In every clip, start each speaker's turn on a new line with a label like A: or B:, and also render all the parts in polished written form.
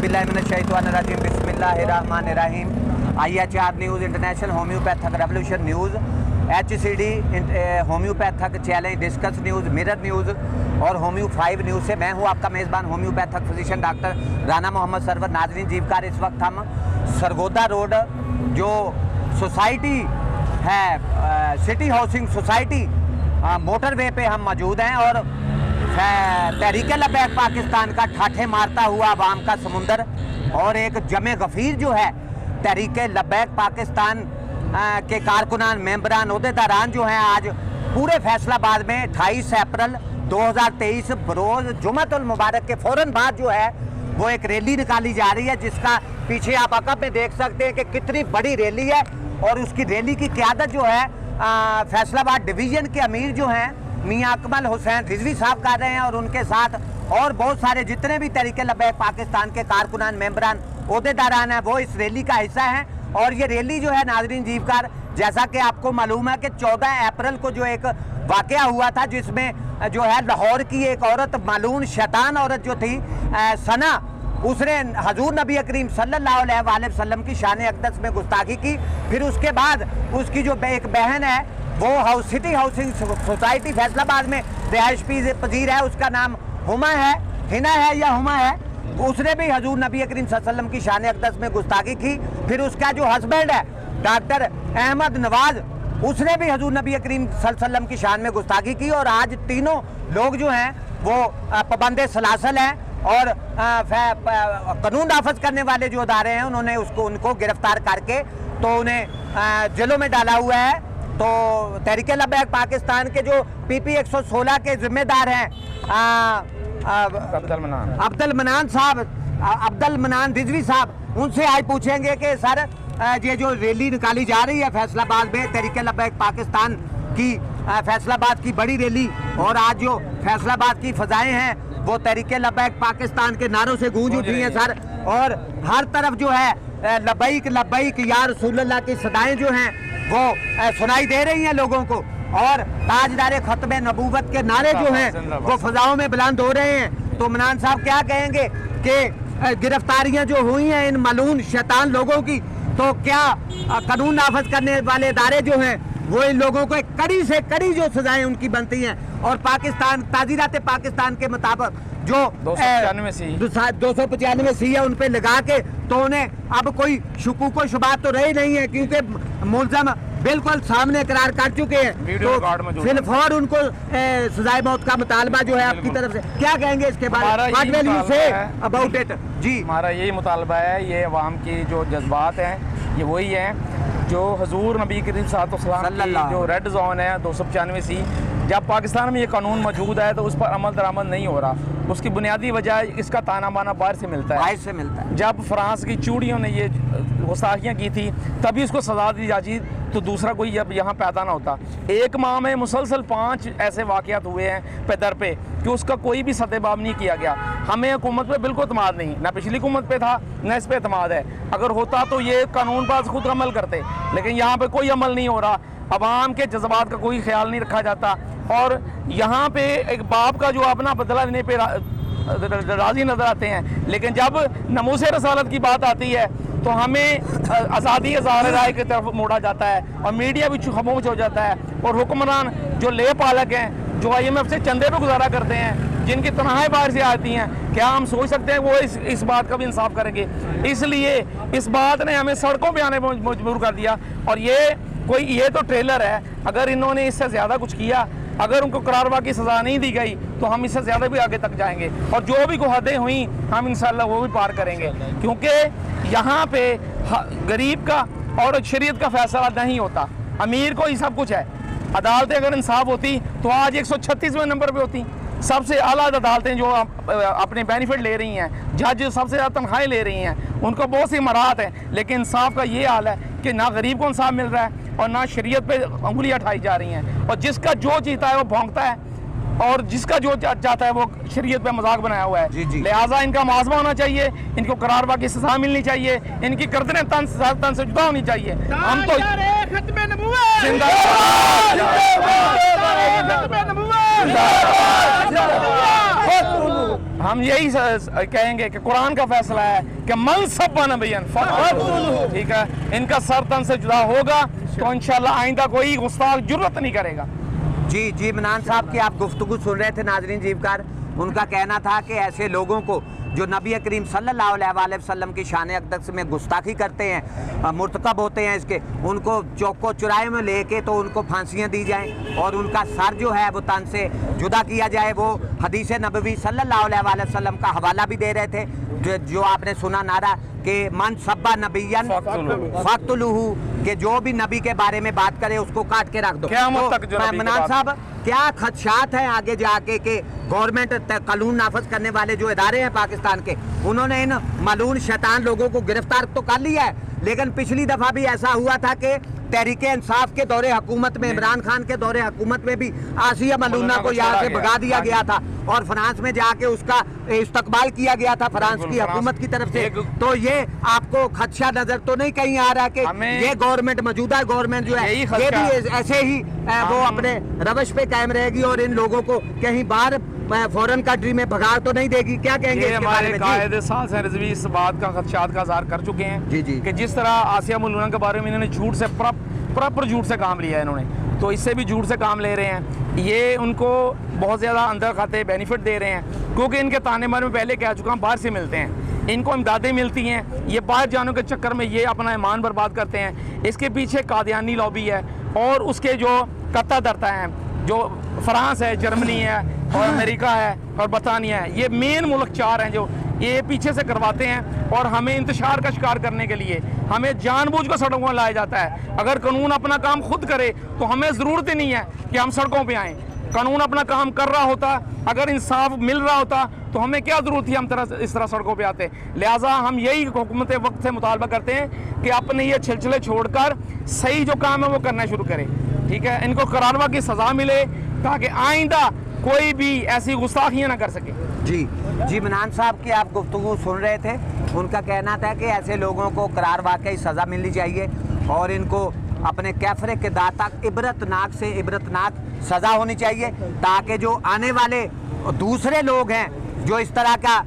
A: औज़ुबिल्लाहिमिनश्शैतानिर्रजीम बिस्मिल्लाहिर्रहमानिर्रहीम। IHR news international homeopathic revolution news, HCD homeopathic challenge, discuss news, mirror news और homeo 5 news से मैं हूं आपका मेज़बान homeopathic physician doctor Rana Mohammad Sarwar. नाज़रीन जीवकार, इस वक्त हम सरगोदा रोड जो सोसाइटी है सिटी हाउसिंग सोसाइटी मोटरवे पे हम मौजूद हैं और तहरीक लबैक पाकिस्तान का ठाठे मारता हुआ अवाम का समुंदर और एक जमे गफीर जो है तहरीक लबैक पाकिस्तान के कारकुनान, मेंबरान, ओहदेदारान जो हैं आज पूरे फैसलाबाद में 28 अप्रैल 2023 बरोज़ जुम्मतुल मुबारक के फ़ौरन बाद जो है वो एक रैली निकाली जा रही है, जिसका पीछे आप अकब में देख सकते हैं कि कितनी बड़ी रैली है। और उसकी रैली की क़यादत जो है फैसलाबाद डिवीज़न के अमीर जो हैं मियाँ अकमल हुसैन रिजवी साहब कर रहे हैं और उनके साथ और बहुत सारे जितने भी तहरीक लबैक पाकिस्तान के कारकुनान, मेंबरान, ओहदेदारान हैं वो इस रैली का हिस्सा हैं। और ये रैली जो है नाज़रीन जीवकार, जैसा कि आपको मालूम है कि 14 अप्रैल को जो एक वाक़या हुआ था जिसमें जो है लाहौर की एक औरत, मालून शैतान औरत जो थी सना, उसने हजूर नबी करीम सल्लल्लाहु अलैहि वसल्लम की शान अक़दस में गुस्ताखी की। फिर उसके बाद उसकी जो एक बहन है वो सिटी हाउसिंग सोसाइटी फैसलाबाद में रिहाइश पजीर है, उसका नाम हुमा है, हिना है या हुमा है, उसने भी हजूर नबी करीम सल्लल्लाहु अलैहि वसल्लम की शान अक़दस में गुस्ताखी की। फिर उसका जो हस्बैंड है डॉक्टर अहमद नवाज, उसने भी हजूर नबी करीम सल्लल्लाहु अलैहि वसल्लम की शान में गुस्ताखी की। और आज तीनों लोग जो हैं वो पाबंद सलासल हैं और कानून नाफज करने वाले जो अदारे हैं उन्होंने उनको गिरफ्तार करके तो उन्हें जेलों में डाला हुआ है। तो तहरीक लबैक पाकिस्तान के जो PP 116 के जिम्मेदार हैं अब्दुल मनान रिजवी साहब, उनसे आज पूछेंगे कि सर ये जो रैली निकाली जा रही है फैसलाबाद में तहरीक लबैक पाकिस्तान की, फैसलाबाद की बड़ी रैली, और आज जो फैसलाबाद की फ़ज़ाएँ हैं वो तहरीक लबैक पाकिस्तान के नारों से गूंज उठी हैं सर, और हर तरफ जो है लबैक लबैक या रसूलुल्लाह की सदाएँ जो हैं वो सुनाई दे रही हैं लोगों को, और ताजदार खत्म नबूवत के नारे जो हैं वो फ़ज़ाओं में बुलंद हो रहे हैं। तो मनान साहब क्या कहेंगे कि गिरफ्तारियां जो हुई हैं इन मालून शैतान लोगों की, तो क्या कानून नाफज करने वाले इदारे जो हैं वो इन लोगों को कड़ी से कड़ी जो सजाएं उनकी बनती हैं, और पाकिस्तान ताज़ीरात पाकिस्तान के मुताबिक जो 295 सी है उन पे लगा के तो उन्हें अब कोई शुकूक शुबात तो रही नहीं है, क्योंकि मुल्ज़म बिल्कुल सामने करार कर चुके हैं। तो फिलहाल उनको सजाए मौत का मुतालबा जो है आपकी तरफ से क्या कहेंगे इसके बारे में अबाउट इट? जी,
B: हमारा यही मुतालबा है, ये अवाम की जो जज्बात हैं ये वही हैं जो हजूर नबी करीम सल्लल्लाहु अलैहि वसल्लम की जो रेड जोन है 295 सी, जब पाकिस्तान में ये कानून मौजूद है तो उस पर अमल दरामद नहीं हो रहा। उसकी बुनियादी वजह इसका ताना बाना बाहर से मिलता है। जब फ्रांस की चूड़ियों ने ये गुस्ताखियाँ की थी तभी उसको सजा दी जाती, तो दूसरा कोई अब यहाँ पैदा ना होता। एक माह में मुसलसल 5 ऐसे वाक़यात हुए हैं पैदर पे कि उसका कोई भी सतबाब नहीं किया गया। हमें हुकूमत पे बिल्कुल अतमाद नहीं, ना पिछली हुकूमत पे था ना इस पे अतमाद है। अगर होता तो ये कानून पास खुद अमल करते, लेकिन यहाँ पे कोई अमल नहीं हो रहा। अवाम के जज्बात का कोई ख्याल नहीं रखा जाता, और यहाँ पे एक बाप का जो अपना बदला लेने पे राजी नजर आते हैं, लेकिन जब नमूस रसालत की बात आती है तो हमें आज़ादी इज़हार राय की तरफ मोड़ा जाता है और मीडिया भी खामोश हो जाता है। और हुक्मरान जो ले पालक हैं, जो IMF से चंदे पे गुजारा करते हैं, जिनकी तनख्वाहें बाहर से आती हैं, क्या हम सोच सकते हैं वो इस बात का भी इंसाफ करेंगे? इसलिए इस बात ने हमें सड़कों पे आने पर मजबूर कर दिया। और ये तो ट्रेलर है, अगर इन्होंने इससे ज़्यादा कुछ किया, अगर उनको करारवा की सज़ा नहीं दी गई तो हम इससे ज़्यादा भी आगे तक जाएंगे, और जो भी हदें हुई हम इंशाल्लाह वो भी पार करेंगे। क्योंकि यहाँ पे गरीब का और शरीयत का फैसला नहीं होता, अमीर को ही सब कुछ है। अदालतें अगर इंसाफ होती तो आज 136वें नंबर पे होती। सबसे आला अदालतें जो अपने बेनिफिट ले रही हैं, जज सबसे ज़्यादा तनख्वाहें ले रही हैं, उनको बहुत सी मराहत हैं, लेकिन इंसाफ का ये हाल है कि ना गरीब को इंसाफ मिल रहा है और ना शरीयत पे उंगलियां उठाई जा रही हैं। और जिसका जो जीता है वो भौंकता है, और जिसका जो चाहता है वो शरीयत पे मजाक बनाया हुआ है। लिहाजा इनका मुआवजा होना चाहिए, इनको करारवा की सजा मिलनी चाहिए, इनकी गर्दनें तन से जुदा होनी चाहिए। हम तो हम यही कहेंगे कि कुरान का फैसला है कि मन सब्बा नबियन फक़्तुलूहु, ठीक है, इनका सर तन से जुदा होगा तो इंशाल्लाह आइंदा कोई गुस्ताख जुर्रत नहीं करेगा।
A: जी जी, मनान साहब की आप गुफ्तगू सुन रहे थे नाज़रीन जीवकार। उनका कहना था कि ऐसे लोगों को जो नबी करीम सल्लल्लाहु अलैहि वसल्लम की शान अक़दस में गुस्ताखी करते हैं, मुर्तकब होते हैं इसके, उनको चौको चुराए में लेके तो उनको फांसियाँ दी जाएं और उनका सर जो है वो तन से जुदा किया जाए। वो हदीस नबवी सल्लल्लाहु अलैहि वसल्लम का हवाला भी दे रहे थे, जो आपने सुना नारा कि मन सब्बा नबियन फक़्तुलूहु, कि जो भी नबी के बारे में बात करे उसको काट के रख दो। तो मनान साहब, क्या खदशात हैं आगे जाके कि गवर्नमेंट कानून नाफज करने वाले जो इदारे हैं पाकिस्तान के, उन्होंने इन मालूम शैतान लोगों को गिरफ्तार तो कर लिया है, लेकिन पिछली दफ़ा भी ऐसा हुआ था कि तहरीक इंसाफ के दौरे हुकूमत में, इमरान खान के दौरे हुकूमत में भी आसिया मलूना को यहाँ से भगा दिया गया था और फ्रांस में जाके उसका इस्तकबाल किया गया था फ्रांस की हुकूमत की तरफ से। तो ये आपको खदशा नजर तो नहीं कहीं आ रहा कि ये गवर्नमेंट, मौजूदा गवर्नमेंट जो है, ये भी ऐसे ही वो अपने रवश पे कायम रहेगी और इन लोगों को कहीं बाहर फॉरेन कंट्री में भगा तो नहीं देगी? क्या कहेंगे इसके बारे में?
B: कायदे साज़ हैं रिजवी इस बात का खदशात का इज़हार कर चुके हैं
A: जी जी,
B: कि जिस तरह आसिया मलूना के बारे में इन्होंने झूठ से प्रॉपर झूठ से काम लिया है इन्होंने, तो इससे भी झूठ से काम ले रहे हैं। ये उनको बहुत ज़्यादा अंदर खाते बेनिफिट दे रहे हैं, क्योंकि इनके ताने बारे में पहले कह चुका हूँ, बाहर से मिलते हैं, इनको इमदादें मिलती हैं, ये बाहर जाने के चक्कर में ये अपना ईमान बर्बाद करते हैं। इसके पीछे कादियानी लॉबी है और उसके जो कत्ता दरता हैं, जो फ्रांस है, जर्मनी है और अमेरिका है और बरतानिया है, ये मेन मुल्क चार हैं जो ये पीछे से करवाते हैं और हमें इंतशार का शिकार करने के लिए हमें जानबूझ कर सड़कों पर लाया जाता है। अगर कानून अपना काम खुद करे तो हमें ज़रूरत ही नहीं है कि हम सड़कों पे आएँ। कानून अपना काम कर रहा होता, अगर इंसाफ मिल रहा होता तो हमें क्या ज़रूरत थी हम इस तरह सड़कों पे आते। लिहाजा हम यही हुकूमत वक्त से मुतालबा करते हैं कि अपने ये छिलछिले छोड़कर सही जो काम है वो करना शुरू करें, ठीक है। इनको करारवा की सज़ा मिले ताकि आइंदा कोई भी ऐसी गुस्ताखियाँ ना कर सके।
A: जी जी, मनान साहब की आप गुफ्तगू सुन रहे थे। उनका कहना था कि ऐसे लोगों को करार वाकई सज़ा मिलनी चाहिए और इनको अपने कैफरे के दाँत तक इबरतनाक से इबरतनाक सज़ा होनी चाहिए, ताकि जो आने वाले दूसरे लोग हैं जो इस तरह का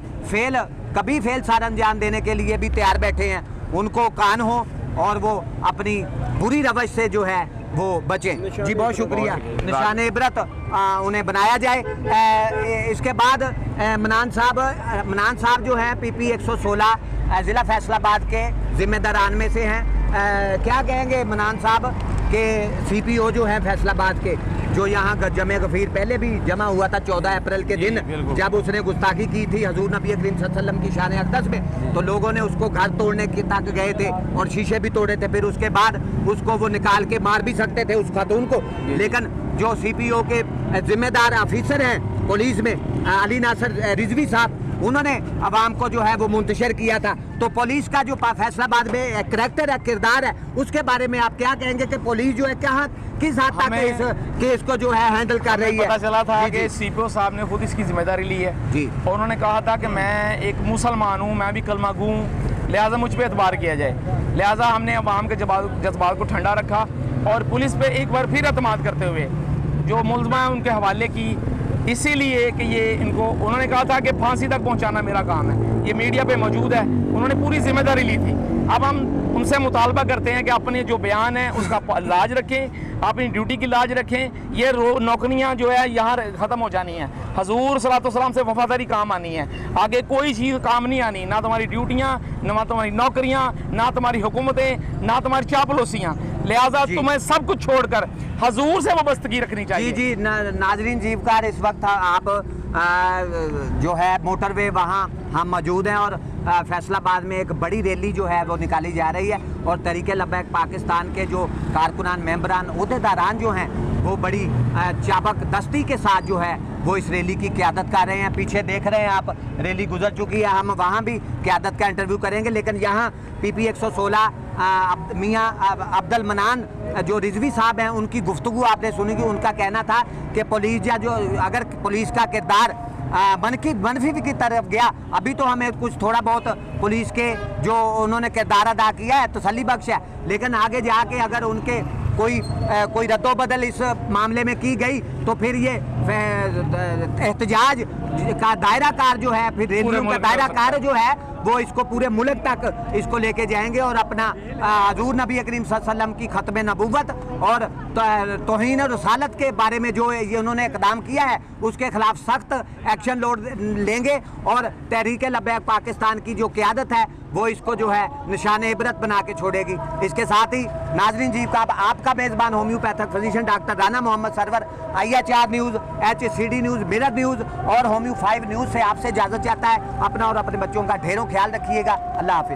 A: कभी फेल सार अंजाम देने के लिए भी तैयार बैठे हैं, उनको कान हो और वो अपनी बुरी रवश से जो है वो बचें। जी बहुत शुक्रिया। निशान इबरत उन्हें बनाया जाए। इसके बाद मनान साहब जो हैं PP 116 ज़िला फैसलाबाद के ज़िम्मेदारान में से हैं। क्या कहेंगे मनान साहब के CPO जो है फैसलाबाद के, जो यहाँ जमे गफीर पहले भी जमा हुआ था 14 अप्रैल के दिन, जब उसने गुस्ताखी की थी हजूर नबी करीम सल्लल्लाहु अलैहि वसल्लम की शान अक़दस में, तो लोगों ने उसको घर तोड़ने की तक गए थे और शीशे भी तोड़े थे। फिर उसके बाद उसको वो निकाल के मार भी सकते थे उस खातून को, लेकिन जो CPO के जिम्मेदार ऑफिसर हैं पुलिस में, अली नासर रिजवी साहब, उन्होंने आवाम को जो है वो मुंतशिर किया था। तो पुलिस का जो फैसलाबाद में करैक्टर है, किरदार है, उसके बारे में आप क्या कहेंगे कि पुलिस जो है किस हद तक इस केस को जो है हैंडल कर रही है?
B: पता चला था कि CPO साहब ने खुद इसकी जिम्मेदारी ली है जी, और उन्होंने कहा था कि मैं एक मुसलमान हूँ, मैं भी कलमा गू हूँ, लिहाजा मुझ पर एतबार किया जाए। लिहाजा हमने आवाम के जज्बात को ठंडा रखा और पुलिस पे एक बार फिर एतमाद करते हुए जो मुलज़मा है उनके हवाले की, इसीलिए कि ये इनको उन्होंने कहा था कि फांसी तक पहुंचाना मेरा काम है, ये मीडिया पे मौजूद है, उन्होंने पूरी जिम्मेदारी ली थी। अब हम उनसे मुतालबा करते हैं कि अपने जो बयान है उसका लाज रखें, अपनी ड्यूटी की लाज रखें। ये नौकरियां जो है यहाँ ख़त्म हो जानी है, हजूर सल्लल्लाहु अलैहि वसल्लम से वफादारी काम आनी है, आगे कोई चीज़ काम नहीं आनी, ना तुम्हारी ड्यूटियाँ, ना तुम्हारी नौकरियाँ, ना तुम्हारी हुकूमतें, ना तुम्हारी चापलूसियाँ। लिहाजा तुम्हें सब कुछ छोड़कर हजूर से वाबस्तगी रखनी चाहिए।
A: जी जी, नाजरीन जीवकार, इस वक्त आप जो है मोटरवे वहाँ हम मौजूद हैं और फैसलाबाद में एक बड़ी रैली जो है वो निकाली जा रही है और तरीके लब्बैक पाकिस्तान के जो कारकुनान, मेंबरान, ओहदेदारान जो हैं वो बड़ी चाबक दस्ती के साथ जो है वो इस रैली की क़यादत कर रहे हैं। पीछे देख रहे हैं आप, रैली गुजर चुकी है, हम वहाँ भी क़यादत का इंटरव्यू करेंगे, लेकिन यहाँ PP 116 मियाँ अब्दुल मनान जो रिजवी साहब हैं उनकी गुफ्तगू आपने सुनी कि उनका कहना था कि पुलिस या जो अगर पुलिस का किरदार मनफी की तरफ गया, अभी तो हमें कुछ थोड़ा बहुत पुलिस के जो उन्होंने किरदार अदा किया है तसल्ली बख्श है, लेकिन आगे जाके अगर उनके कोई रद्दोबदल इस मामले में की गई तो फिर ये एहतजाज का दायरा कार जो है, फिर रैलियों का दायरा कार जो है वो इसको पूरे मुल्क तक इसको लेके जाएंगे और अपना हजूर नबी करीम सल्लल्लाहु अलैहि वसल्लम की खत्म नबूवत और तौहीन और रसालत के बारे में जो ये उन्होंने इक़दाम किया है उसके खिलाफ सख्त एक्शन लेंगे और तहरीक लब्बैक पाकिस्तान की जो क़यादत है वो इसको जो है निशान इबरत बना के छोड़ेगी। इसके साथ ही नाजरीन जी का आपका मेज़बान homeopathic physician doctor Rana Mohammad Sarwar IHR news, HCD news, mirror news और होम्यो 5 न्यूज़ से आपसे इजाज़त चाहता है। अपना और अपने बच्चों का ढेरों ख्याल रखिएगा। अल्लाह हाफिज़।